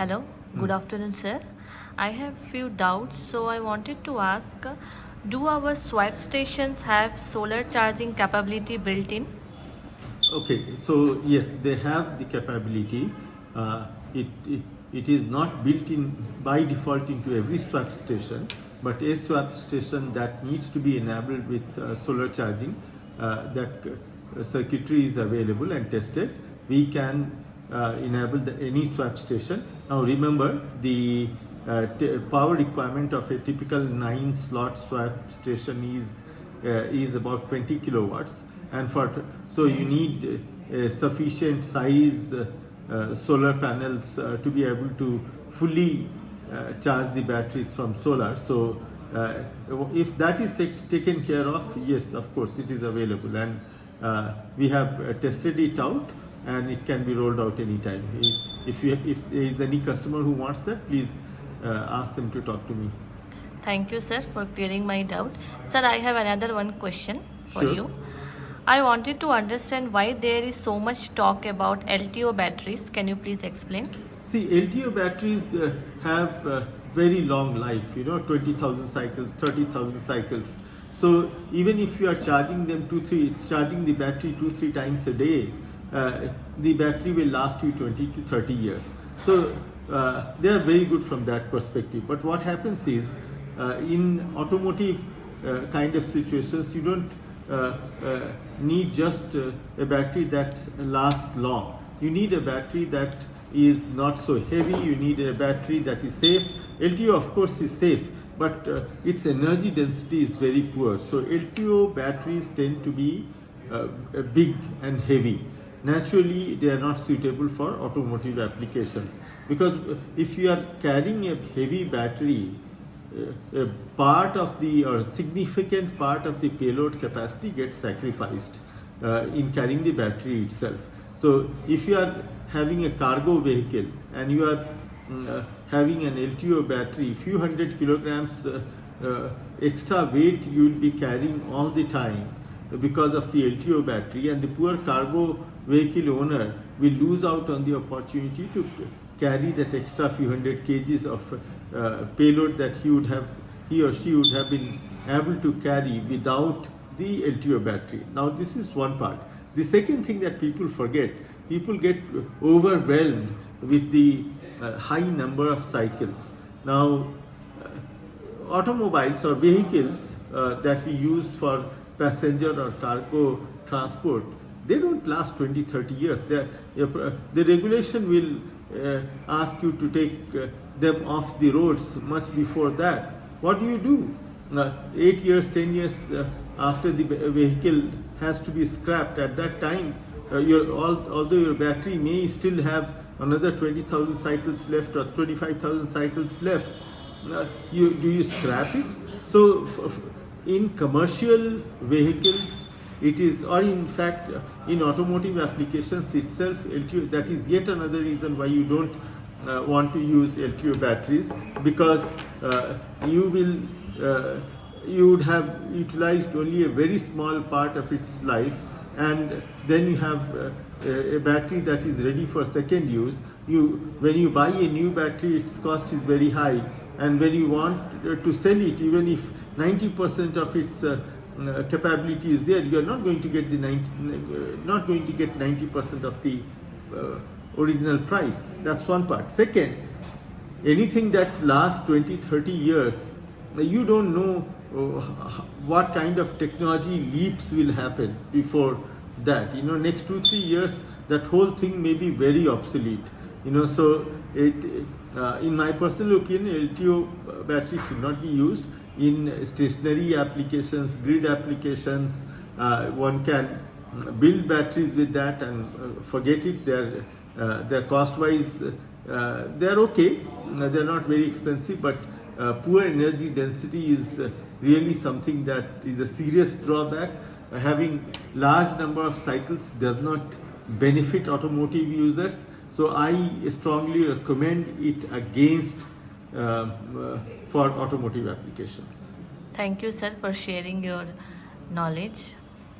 Hello, good afternoon, sir. I have few doubts, so I wanted to ask, do our swipe stations have solar charging capability built in? Okay, so yes, they have the capability. It is not built in by default into every swap station, but a swap station that needs to be enabled with solar charging, that circuitry is available and tested. We can enable any swap station. Now remember, the power requirement of a typical 9-slot swap station is about 20 kilowatts, and so you need sufficient size solar panels to be able to fully charge the batteries from solar. So if that is taken care of, yes, of course it is available, and we have tested it out, and it can be rolled out anytime. If there is any customer who wants that, please ask them to talk to me. Thank you, sir, for clearing my doubt. Sir, I have another one question for Sure. you. I wanted to understand why there is so much talk about LTO batteries. Can you please explain? See, LTO batteries have very long life, 20,000 cycles, 30,000 cycles. So even if you are charging charging the battery 2-3 times a day, the battery will last you 20 to 30 years. So they are very good from that perspective. But what happens is, in automotive kind of situations, you don't need just a battery that lasts long. You need a battery that is not so heavy. You need a battery that is safe. LTO, of course, is safe, but its energy density is very poor. So LTO batteries tend to be big and heavy. Naturally, they are not suitable for automotive applications, because if you are carrying a heavy battery, a part of the or significant part of the payload capacity gets sacrificed in carrying the battery itself. So if you are having a cargo vehicle and you are having an LTO battery, few hundred kilograms extra weight you will be carrying all the time because of the LTO battery, and the poor cargo vehicle owner will lose out on the opportunity to carry that extra few hundred kgs of payload that he or she would have been able to carry without the LTO battery. Now this is one part. The second thing that people forget, people get overwhelmed with the high number of cycles. Now automobiles or vehicles that we use for passenger or cargo transport, they don't last 20-30 years. The regulation will ask you to take them off the roads much before that. What do? 8 years, 10 years after the vehicle has to be scrapped, at that time, although your battery may still have another 20,000 cycles left or 25,000 cycles left, do you scrap it? So in commercial vehicles, it is, or in fact in automotive applications itself, LTO, that is yet another reason why you don't want to use LTO batteries, because you would have utilized only a very small part of its life, and then you have a battery that is ready for second use. When you buy a new battery, its cost is very high, and when you want to sell it, even if 90% of its capability is there, you are not going to get 90% of the original price. That's one part. Second, anything that lasts 20-30 years, you don't know what kind of technology leaps will happen before that. Next 2-3 years, that whole thing may be very obsolete. So in my personal opinion, LTO battery should not be used in stationary applications, grid applications. One can build batteries with that and forget it. They're cost-wise, they're okay. They're not very expensive, but poor energy density is really something that is a serious drawback. Having large number of cycles does not benefit automotive users. So I strongly recommend it against for automotive applications. Thank you, sir, for sharing your knowledge.